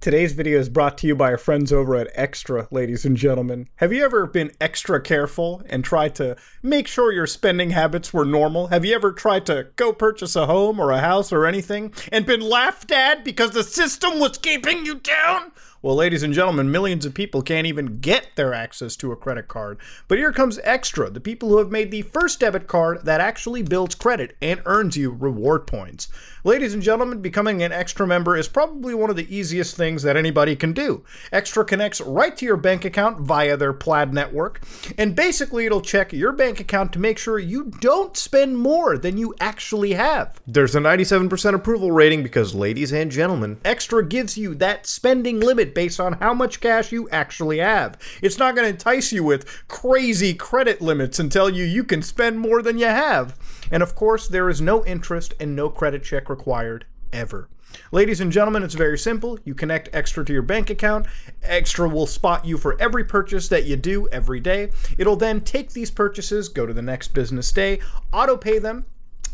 Today's video is brought to you by our friends over at Extra, ladies and gentlemen. Have you ever been extra careful and tried to make sure your spending habits were normal? Have you ever tried to go purchase a home or a house or anything and been laughed at because the system was keeping you down? Well, ladies and gentlemen, millions of people can't even get their access to a credit card. But here comes Extra, the people who have made the first debit card that actually builds credit and earns you reward points. Ladies and gentlemen, becoming an Extra member is probably one of the easiest things that anybody can do. Extra connects right to your bank account via their Plaid network, and basically it'll check your bank account to make sure you don't spend more than you actually have. There's a 97% approval rating because, ladies and gentlemen, Extra gives you that spending limit based on how much cash you actually have. It's not going to entice you with crazy credit limits and tell you you can spend more than you have. And of course, there is no interest and no credit check required ever. Ladies and gentlemen, it's very simple. You connect Extra to your bank account. Extra will spot you for every purchase that you do every day. It'll then take these purchases, go to the next business day, auto pay them,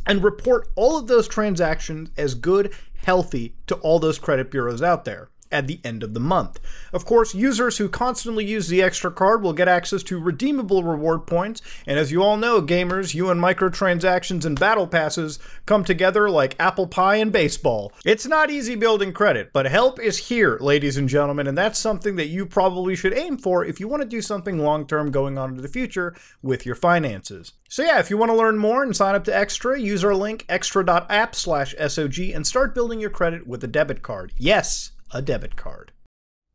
and report all of those transactions as good, healthy to all those credit bureaus out there at the end of the month. Of course, users who constantly use the Extra card will get access to redeemable reward points, and as you all know, gamers, you and microtransactions and battle passes come together like apple pie and baseball. It's not easy building credit, but help is here, ladies and gentlemen, and that's something that you probably should aim for if you want to do something long-term going on into the future with your finances. So yeah, if you want to learn more and sign up to Extra, use our link extra.app/SOG and start building your credit with a debit card. Yes, a debit card.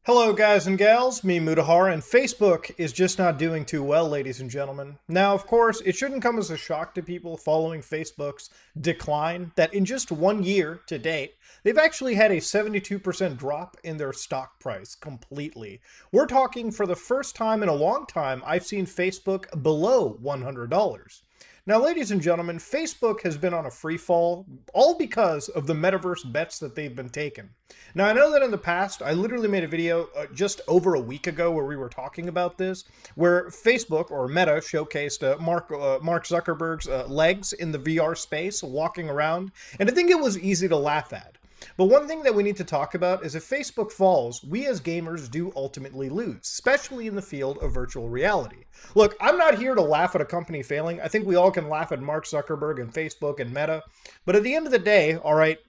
Hello guys and gals, me Mutahar, and Facebook is just not doing too well, ladies and gentlemen. Now, of course, it shouldn't come as a shock to people following Facebook's decline that in just 1 year to date, they've actually had a 72% drop in their stock price completely. We're talking for the first time in a long time, I've seen Facebook below $100. Now, ladies and gentlemen, Facebook has been on a free fall, all because of the metaverse bets that they've been taking. Now, I know that in the past, I literally made a video just over a week ago where we were talking about this, where Facebook, or Meta, showcased Mark Zuckerberg's legs in the VR space, walking around, and I think it was easy to laugh at. But one thing that we need to talk about is if Facebook falls, we as gamers do ultimately lose, especially in the field of virtual reality. Look, I'm not here to laugh at a company failing. I think we all can laugh at Mark Zuckerberg and Facebook and Meta. But at the end of the day, all right,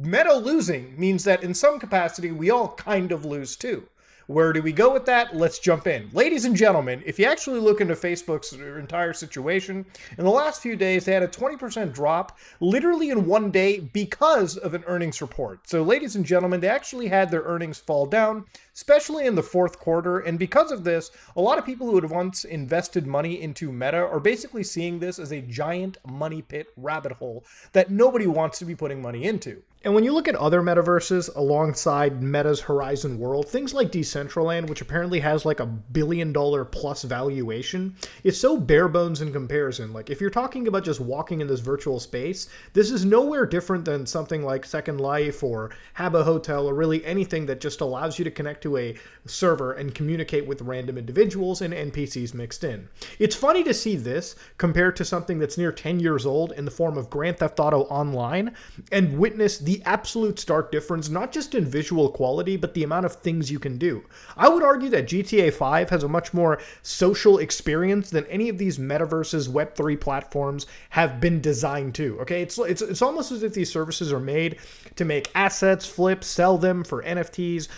Meta losing means that in some capacity, we all kind of lose too. Where do we go with that? Let's jump in. Ladies and gentlemen, if you actually look into Facebook's entire situation, in the last few days, they had a 20% drop literally in 1 day because of an earnings report. So ladies and gentlemen, they actually had their earnings fall down, especially in the fourth quarter. And because of this, a lot of people who had once invested money into Meta are basically seeing this as a giant money pit rabbit hole that nobody wants to be putting money into. And when you look at other metaverses alongside Meta's Horizon World, things like Decentraland, which apparently has like $1 billion plus valuation, is so bare bones in comparison. Like if you're talking about just walking in this virtual space, this is nowhere different than something like Second Life or Habbo Hotel or really anything that just allows you to connect to a server and communicate with random individuals and NPCs mixed in. It's funny to see this compared to something that's near 10 years old in the form of Grand Theft Auto Online and witness the absolute stark difference, not just in visual quality, but the amount of things you can do. I would argue that GTA 5 has a much more social experience than any of these metaverses, Web3 platforms have been designed to. Okay, it's almost as if these services are made to make assets, flip, sell them for NFTs,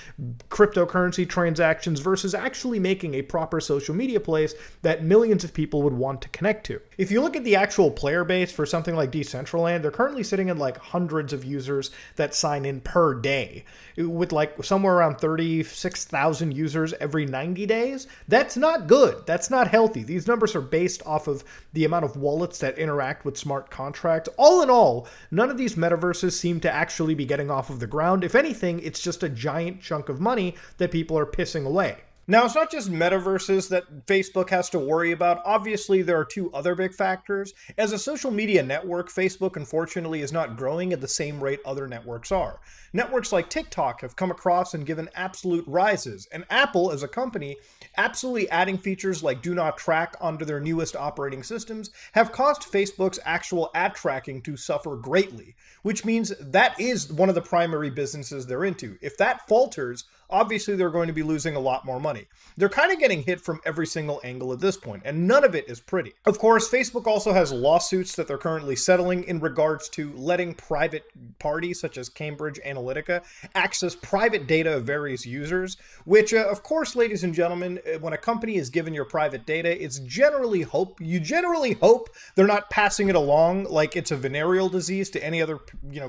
cryptocurrency transactions, versus actually making a proper social media place that millions of people would want to connect to. If you look at the actual player base for something like Decentraland, they're currently sitting at like hundreds of users that sign in per day, with like somewhere around 36,000 users every 90 days. That's not good. That's not healthy. These numbers are based off of the amount of wallets that interact with smart contracts. All in all, none of these metaverses seem to actually be getting off of the ground. If anything, it's just a giant chunk of money that people are pissing away. Now, it's not just metaverses that Facebook has to worry about. Obviously, there are two other big factors. As a social media network, Facebook, unfortunately, is not growing at the same rate other networks are. Networks like TikTok have come across and given absolute rises, and Apple, as a company, absolutely adding features like Do Not Track onto their newest operating systems have caused Facebook's actual ad tracking to suffer greatly, which means that is one of the primary businesses they're into. If that falters, obviously they're going to be losing a lot more money. They're kind of getting hit from every single angle at this point, and none of it is pretty. Of course, Facebook also has lawsuits that they're currently settling in regards to letting private parties such as Cambridge Analytica access private data of various users, which, of course, ladies and gentlemen, when a company is given your private data, you generally hope they're not passing it along like it's a venereal disease to any other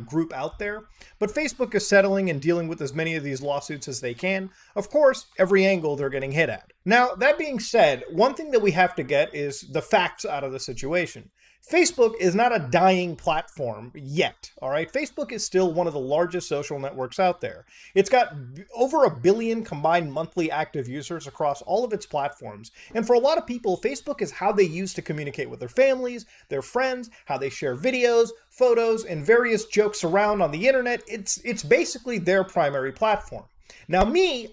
group out there. But Facebook is settling and dealing with as many of these lawsuits as they can. Of course, every angle they're getting hit at. Now, that being said, one thing that we have to get is the facts out of the situation. Facebook is not a dying platform yet, all right? Facebook is still one of the largest social networks out there. It's got over 1 billion combined monthly active users across all of its platforms. And for a lot of people, Facebook is how they use to communicate with their families, their friends, how they share videos, photos, and various jokes around on the internet. It's basically their primary platform. Now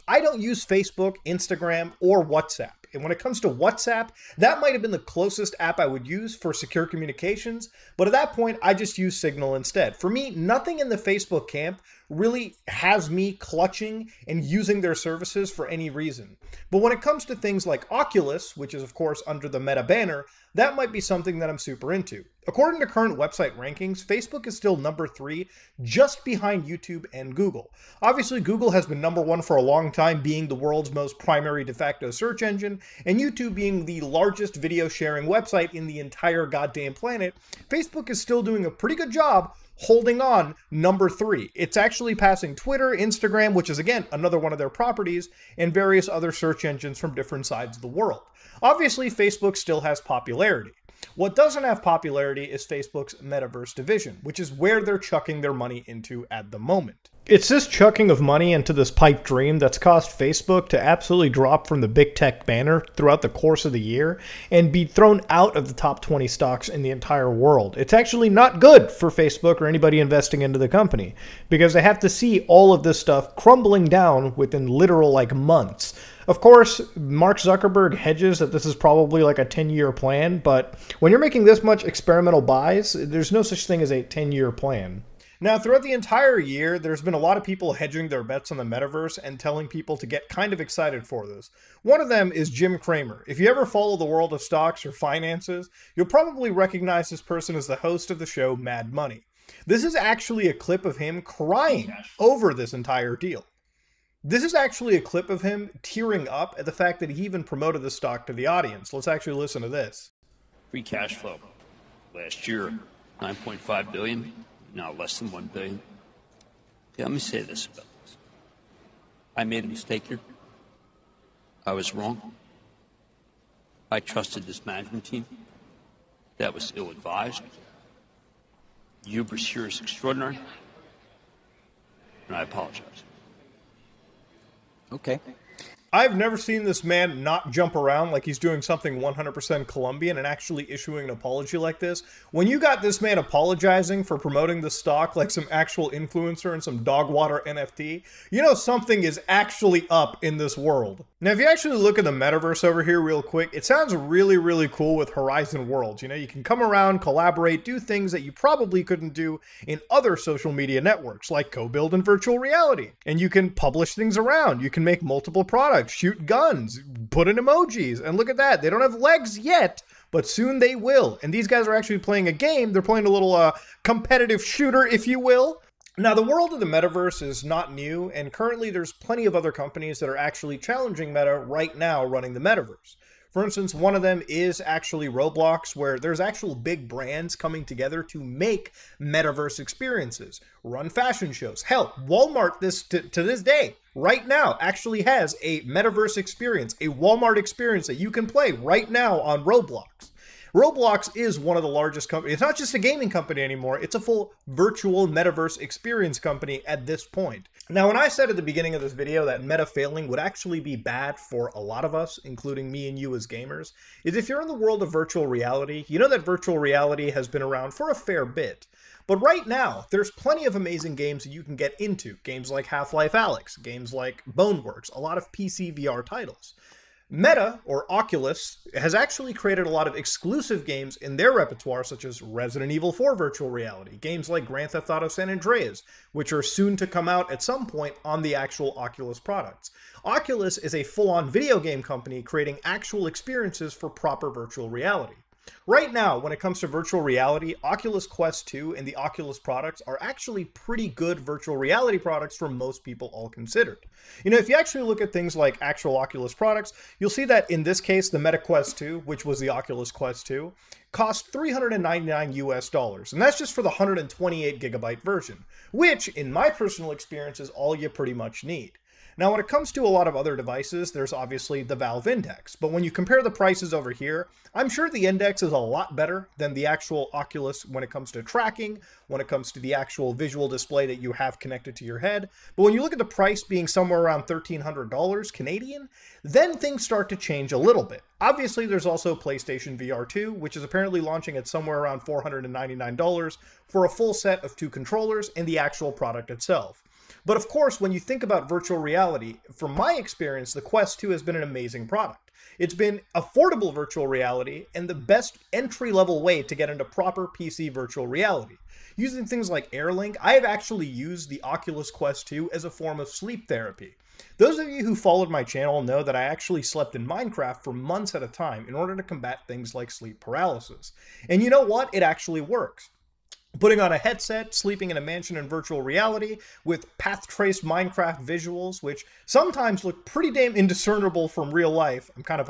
I don't use Facebook, Instagram, or WhatsApp. And when it comes to WhatsApp, that might have been the closest app I would use for secure communications, but at that point, I just use Signal instead. For me, nothing in the Facebook camp really has me clutching and using their services for any reason. But when it comes to things like Oculus, which is of course under the Meta banner, that might be something that I'm super into. According to current website rankings, Facebook is still number 3, just behind YouTube and Google. Obviously, Google has been number 1 for a long time, being the world's most primary de facto search engine, and YouTube being the largest video sharing website in the entire goddamn planet. Facebook is still doing a pretty good job holding on number 3. It's actually passing Twitter, Instagram, which is again another one of their properties, and various other search engines from different sides of the world. Obviously, Facebook still has popularity. What doesn't have popularity is Facebook's metaverse division, which is where they're chucking their money into at the moment. It's this chucking of money into this pipe dream that's caused Facebook to absolutely drop from the big tech banner throughout the course of the year and be thrown out of the top 20 stocks in the entire world. It's actually not good for Facebook or anybody investing into the company because they have to see all of this stuff crumbling down within literal months. Of course, Mark Zuckerberg hedges that this is probably like a 10-year plan, but when you're making this much experimental buys, there's no such thing as a 10-year plan. Now, throughout the entire year, there's been a lot of people hedging their bets on the metaverse and telling people to get kind of excited for this. One of them is Jim Cramer. If you ever follow the world of stocks or finances, you'll probably recognize this person as the host of the show Mad Money. This is actually a clip of him crying over this entire deal. This is actually a clip of him tearing up at the fact that he even promoted the stock to the audience. Let's actually listen to this. Free cash flow last year, 9.5 billion, now less than 1 billion. Yeah, let me say this about this. I made a mistake here. I was wrong. I trusted this management team. That was ill-advised. Hubris here is extraordinary. And I apologize. Okay. I've never seen this man not jump around like he's doing something 100% Colombian and actually issuing an apology like this. When you got this man apologizing for promoting the stock like some actual influencer and some dog water NFT, you know something is actually up in this world. Now, if you actually look at the metaverse over here real quick, it sounds really, really cool with Horizon Worlds. You know, you can come around, collaborate, do things that you probably couldn't do in other social media networks, like co-build in virtual reality. And you can publish things around. You can make multiple products, shoot guns, put in emojis, and look at that. They don't have legs yet, but soon they will. And these guys are actually playing a game. They're playing a little competitive shooter, if you will. Now, the world of the metaverse is not new, and currently there's plenty of other companies that are actually challenging Meta right now running the metaverse. For instance, one of them is actually Roblox, where there's actual big brands coming together to make metaverse experiences, run fashion shows. Hell, Walmart to this day, right now, actually has a metaverse experience, a Walmart experience that you can play right now on Roblox. Roblox is one of the largest companies. It's not just a gaming company anymore. It's a full virtual metaverse experience company at this point. Now, when I said at the beginning of this video that meta failing would actually be bad for a lot of us, including me and you as gamers, is if you're in the world of virtual reality, you know that virtual reality has been around for a fair bit. But right now, there's plenty of amazing games that you can get into. Games like Half-Life Alyx, games like Boneworks, a lot of PC VR titles. Meta, or Oculus, has actually created a lot of exclusive games in their repertoire, such as Resident Evil 4 virtual reality, games like Grand Theft Auto San Andreas, which are soon to come out at some point on the actual Oculus products. Oculus is a full-on video game company creating actual experiences for proper virtual reality. Right now, when it comes to virtual reality, Oculus Quest 2 and the Oculus products are actually pretty good virtual reality products for most people all considered. You know, if you actually look at things like actual Oculus products, you'll see that in this case, the Meta Quest 2, which was the Oculus Quest 2, cost $399 US, and that's just for the 128 gigabyte version, which, in my personal experience, is all you pretty much need. Now, when it comes to a lot of other devices, there's obviously the Valve Index, but when you compare the prices over here, I'm sure the Index is a lot better than the actual Oculus when it comes to tracking, when it comes to the actual visual display that you have connected to your head. But when you look at the price being somewhere around $1,300 Canadian, then things start to change a little bit. Obviously, there's also PlayStation VR 2, which is apparently launching at somewhere around $499 for a full set of 2 controllers and the actual product itself. But of course, when you think about virtual reality, from my experience, the Quest 2 has been an amazing product. It's been affordable virtual reality and the best entry-level way to get into proper PC virtual reality. Using things like AirLink, I have actually used the Oculus Quest 2 as a form of sleep therapy. Those of you who followed my channel know that I actually slept in Minecraft for months at a time in order to combat things like sleep paralysis. And you know what? It actually works. Putting on a headset, sleeping in a mansion in virtual reality with path-traced Minecraft visuals, which sometimes look pretty damn indiscernible from real life. I'm kind of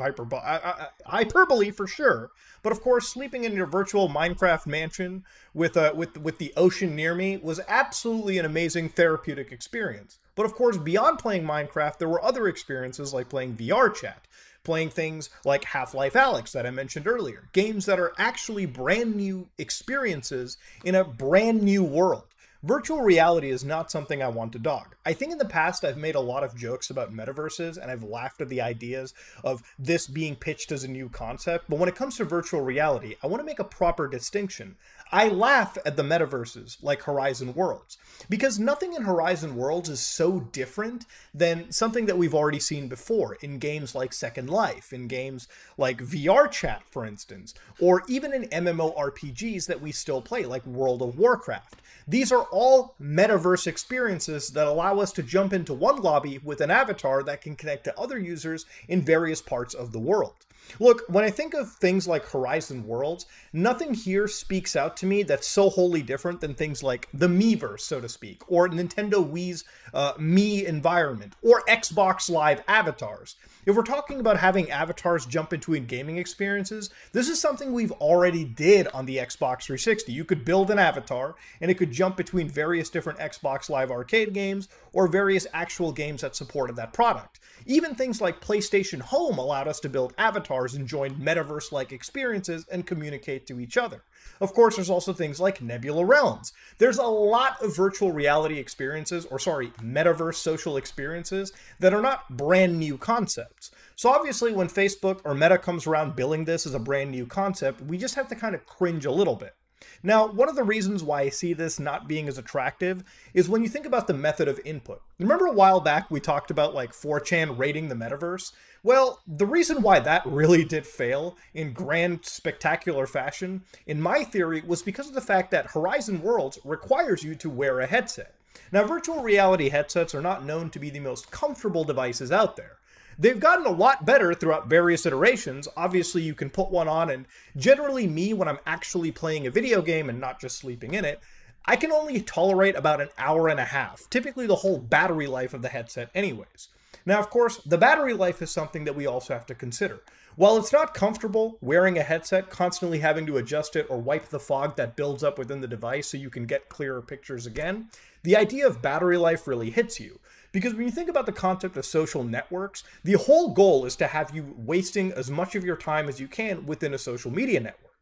hyperbole for sure. But of course, sleeping in your virtual Minecraft mansion with the ocean near me was absolutely an amazing therapeutic experience. But of course, beyond playing Minecraft, there were other experiences like playing VR chat, playing things like Half-Life Alyx that I mentioned earlier, games that are actually brand new experiences in a brand new world. Virtual reality is not something I want to dog. I think in the past I've made a lot of jokes about metaverses and I've laughed at the ideas of this being pitched as a new concept, but when it comes to virtual reality, I want to make a proper distinction. I laugh at the metaverses like Horizon Worlds, because nothing in Horizon Worlds is so different than something that we've already seen before in games like Second Life, in games like VR Chat, for instance, or even in MMORPGs that we still play, like World of Warcraft. These are all metaverse experiences that allow us to jump into one lobby with an avatar that can connect to other users in various parts of the world. Look, when I think of things like Horizon Worlds, nothing here speaks out to me that's so wholly different than things like the Miiverse, so to speak, or Nintendo Wii's Mii environment, or Xbox Live avatars. If we're talking about having avatars jump between gaming experiences, this is something we've already did on the Xbox 360. You could build an avatar, and it could jump between various different Xbox Live Arcade games, or various actual games that supported that product. Even things like PlayStation Home allowed us to build avatars and join metaverse-like experiences and communicate to each other. Of course, there's also things like Nebula Realms. There's a lot of virtual reality experiences, or sorry, metaverse social experiences that are not brand new concepts. So obviously when Facebook or Meta comes around billing this as a brand new concept, we just have to kind of cringe a little bit. Now, one of the reasons why I see this not being as attractive is when you think about the method of input. Remember a while back we talked about like 4chan rating the metaverse? Well, the reason why that really did fail in grand, spectacular fashion, in my theory, was because of the fact that Horizon Worlds requires you to wear a headset. Now, virtual reality headsets are not known to be the most comfortable devices out there. They've gotten a lot better throughout various iterations. Obviously, you can put one on, and generally me, when I'm actually playing a video game and not just sleeping in it, I can only tolerate about an hour and a half, typically the whole battery life of the headset anyways. Now, of course, the battery life is something that we also have to consider. While it's not comfortable wearing a headset, constantly having to adjust it or wipe the fog that builds up within the device so you can get clearer pictures again, the idea of battery life really hits you. Because when you think about the concept of social networks, the whole goal is to have you wasting as much of your time as you can within a social media network.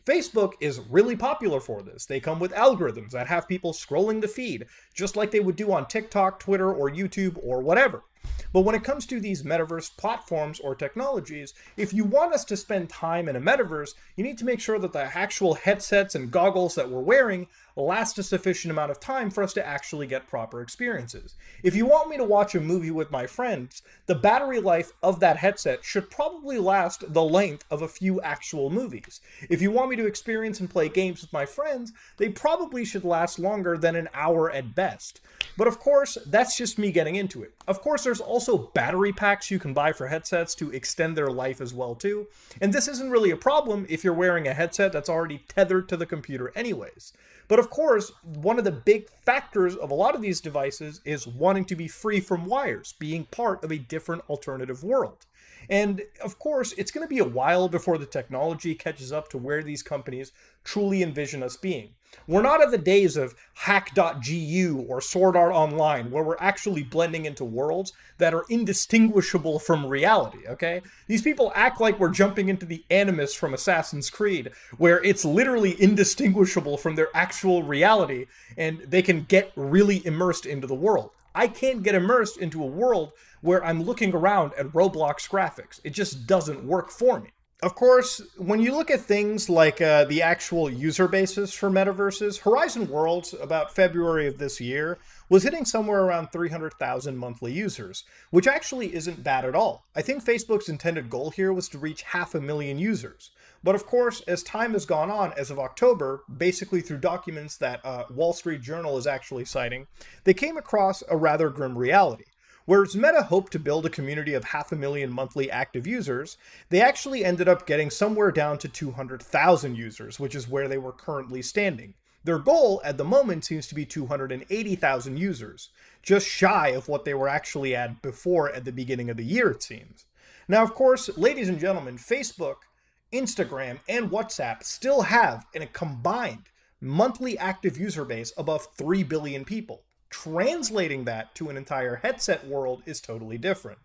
Facebook is really popular for this. They come with algorithms that have people scrolling the feed, just like they would do on TikTok, Twitter, or YouTube, or whatever. But when it comes to these metaverse platforms or technologies, if you want us to spend time in a metaverse, you need to make sure that the actual headsets and goggles that we're wearing last a sufficient amount of time for us to actually get proper experiences. If you want me to watch a movie with my friends, the battery life of that headset should probably last the length of a few actual movies. If you want me to experience and play games with my friends, they probably should last longer than an hour at best. But of course, that's just me getting into it. Of course, there's also battery packs you can buy for headsets to extend their life as well too. And this isn't really a problem if you're wearing a headset that's already tethered to the computer anyways. But of course, one of the big factors of a lot of these devices is wanting to be free from wires, being part of a different alternative world. And of course, it's going to be a while before the technology catches up to where these companies truly envision us being. We're not at the days of hack.gu or Sword Art Online, where we're actually blending into worlds that are indistinguishable from reality, okay? These people act like we're jumping into the Animus from Assassin's Creed, where it's literally indistinguishable from their actual reality, and they can get really immersed into the world. I can't get immersed into a world where I'm looking around at Roblox graphics. It just doesn't work for me. Of course, when you look at things like the actual user bases for metaverses, Horizon Worlds, about February of this year, was hitting somewhere around 300,000 monthly users, which actually isn't bad at all. I think Facebook's intended goal here was to reach 500,000 users. But of course, as time has gone on, as of October, basically through documents that Wall Street Journal is actually citing, they came across a rather grim reality. Whereas Meta hoped to build a community of 500,000 monthly active users, they actually ended up getting somewhere down to 200,000 users, which is where they were currently standing. Their goal at the moment seems to be 280,000 users, just shy of what they were actually at before at the beginning of the year, it seems. Now, of course, ladies and gentlemen, Facebook, Instagram, and WhatsApp still have a combined monthly active user base above 3 billion people. Translating that to an entire headset world is totally different.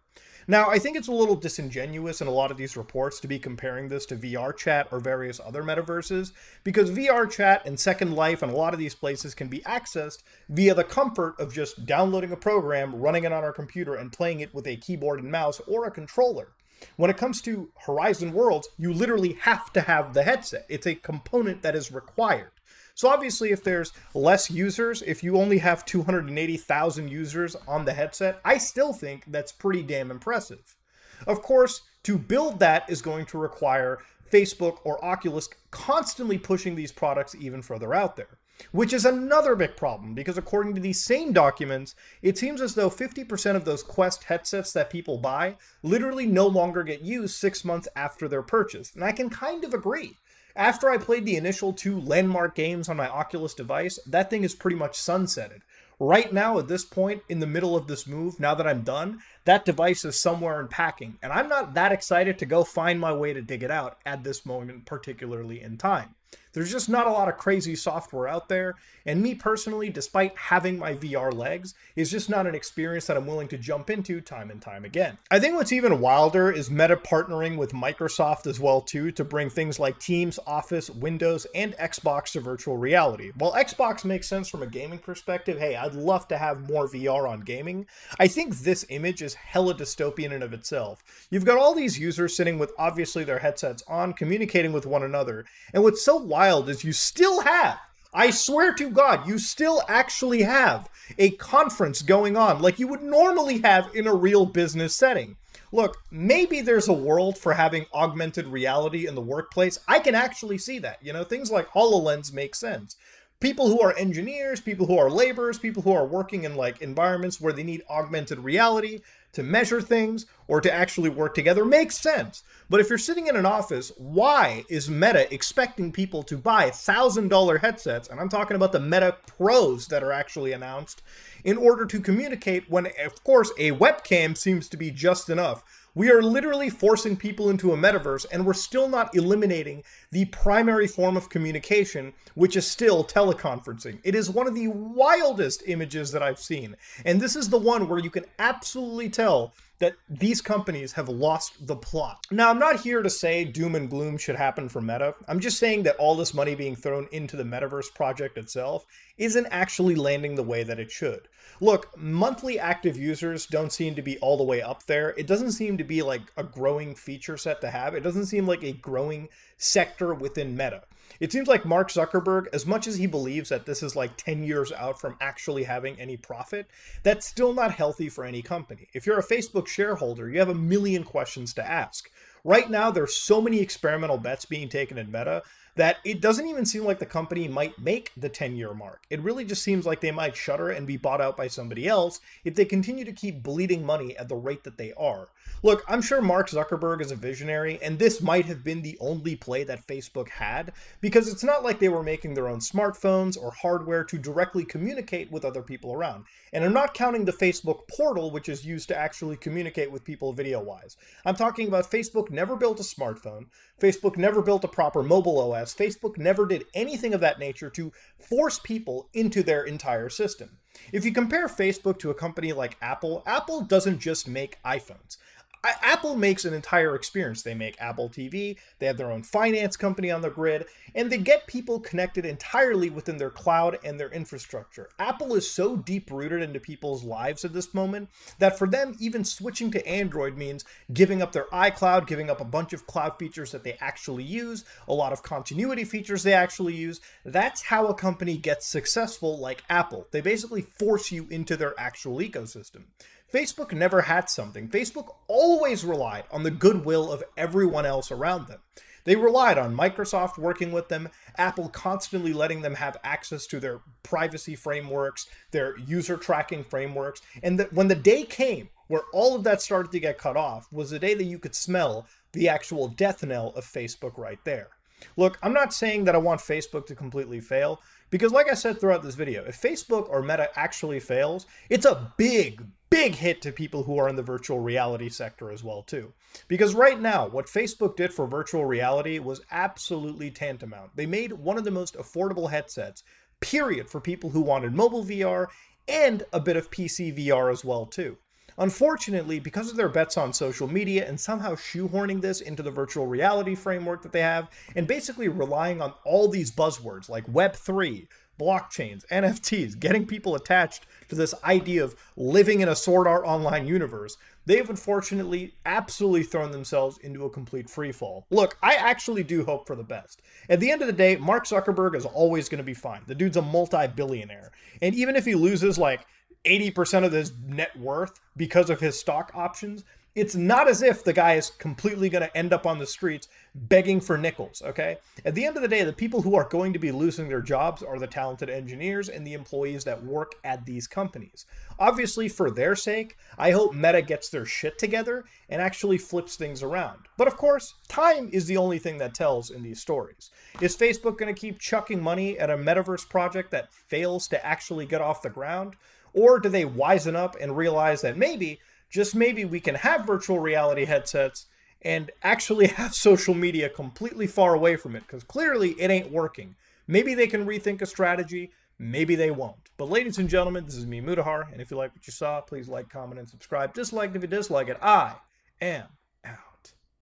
Now, I think it's a little disingenuous in a lot of these reports to be comparing this to VR chat or various other metaverses, because VR chat and Second Life and a lot of these places can be accessed via the comfort of just downloading a program, running it on our computer, and playing it with a keyboard and mouse or a controller. When it comes to Horizon Worlds, you literally have to have the headset. It's a component that is required. So obviously, if there's less users, if you only have 280,000 users on the headset, I still think that's pretty damn impressive. Of course, to build that is going to require Facebook or Oculus constantly pushing these products even further out there, which is another big problem because according to these same documents, it seems as though 50% of those Quest headsets that people buy literally no longer get used 6 months after their purchase, and I can kind of agree. After I played the initial 2 landmark games on my Oculus device, that thing is pretty much sunsetted. Right now, at this point, in the middle of this move, now that I'm done, that device is somewhere in packing, and I'm not that excited to go find my way to dig it out at this moment, particularly in time. There's just not a lot of crazy software out there, and me personally, despite having my VR legs, is just not an experience that I'm willing to jump into time and time again. I think what's even wilder is Meta partnering with Microsoft as well too to bring things like Teams, Office, Windows, and Xbox to virtual reality. While Xbox makes sense from a gaming perspective, hey, I'd love to have more VR on gaming, I think this image is hella dystopian in and of itself. You've got all these users sitting with obviously their headsets on, communicating with one another, and what's so wild is you still have, I swear to God, you still actually have a conference going on like you would normally have in a real business setting. Look, maybe there's a world for having augmented reality in the workplace. I can actually see that. You know, things like HoloLens make sense. People who are engineers, people who are laborers, people who are working in like environments where they need augmented reality to measure things or to actually work together makes sense. But if you're sitting in an office, why is Meta expecting people to buy $1,000 headsets, and I'm talking about the Meta Pros that are actually announced, in order to communicate when, of course, a webcam seems to be just enough? We are literally forcing people into a metaverse, and we're still not eliminating the primary form of communication, which is still teleconferencing. It is one of the wildest images that I've seen. And this is the one where you can absolutely tell that these companies have lost the plot. Now, I'm not here to say doom and gloom should happen for Meta. I'm just saying that all this money being thrown into the metaverse project itself isn't actually landing the way that it should. Look, monthly active users don't seem to be all the way up there. It doesn't seem to be like a growing feature set to have. It doesn't seem like a growing sector within Meta. It seems like Mark Zuckerberg, as much as he believes that this is like 10 years out from actually having any profit, that's still not healthy for any company. If you're a Facebook shareholder, you have a million questions to ask. Right now, there's so many experimental bets being taken in Meta that it doesn't even seem like the company might make the 10-year mark. It really just seems like they might shutter and be bought out by somebody else if they continue to keep bleeding money at the rate that they are. Look, I'm sure Mark Zuckerberg is a visionary, and this might have been the only play that Facebook had, because it's not like they were making their own smartphones or hardware to directly communicate with other people around. And I'm not counting the Facebook portal, which is used to actually communicate with people video-wise. I'm talking about Facebook never built a smartphone, Facebook never built a proper mobile OS, Facebook never did anything of that nature to force people into their entire system. If you compare Facebook to a company like Apple, Apple doesn't just make iPhones. Apple makes an entire experience. They make Apple TV, they have their own finance company on the grid, and they get people connected entirely within their cloud and their infrastructure. Apple is so deep-rooted into people's lives at this moment that for them, even switching to Android means giving up their iCloud, giving up a bunch of cloud features that they actually use, a lot of continuity features they actually use. That's how a company gets successful like Apple. They basically force you into their actual ecosystem. Facebook never had something. Facebook always relied on the goodwill of everyone else around them. They relied on Microsoft working with them, Apple constantly letting them have access to their privacy frameworks, their user tracking frameworks, and when the day came where all of that started to get cut off was the day that you could smell the actual death knell of Facebook right there. Look, I'm not saying that I want Facebook to completely fail, because like I said throughout this video, if Facebook or Meta actually fails, it's a big hit to people who are in the virtual reality sector as well too. Because right now, what Facebook did for virtual reality was absolutely tantamount. They made one of the most affordable headsets, period, for people who wanted mobile VR and a bit of PC VR as well too. Unfortunately, because of their bets on social media and somehow shoehorning this into the virtual reality framework that they have, and basically relying on all these buzzwords like Web3, blockchains, NFTs, getting people attached to this idea of living in a Sword Art Online universe, they've unfortunately absolutely thrown themselves into a complete freefall. Look, I actually do hope for the best. At the end of the day, Mark Zuckerberg is always going to be fine. The dude's a multi-billionaire. And even if he loses like 80% of his net worth because of his stock options, it's not as if the guy is completely going to end up on the streets begging for nickels, okay? At the end of the day, the people who are going to be losing their jobs are the talented engineers and the employees that work at these companies. Obviously, for their sake, I hope Meta gets their shit together and actually flips things around. But of course, time is the only thing that tells in these stories. Is Facebook going to keep chucking money at a metaverse project that fails to actually get off the ground? Or do they wisen up and realize that maybe, just maybe, we can have virtual reality headsets and actually have social media completely far away from it, because clearly it ain't working. Maybe they can rethink a strategy, maybe they won't. But ladies and gentlemen, this is me, Mutahar, and if you like what you saw, please like, comment, and subscribe. Dislike if you dislike it. I am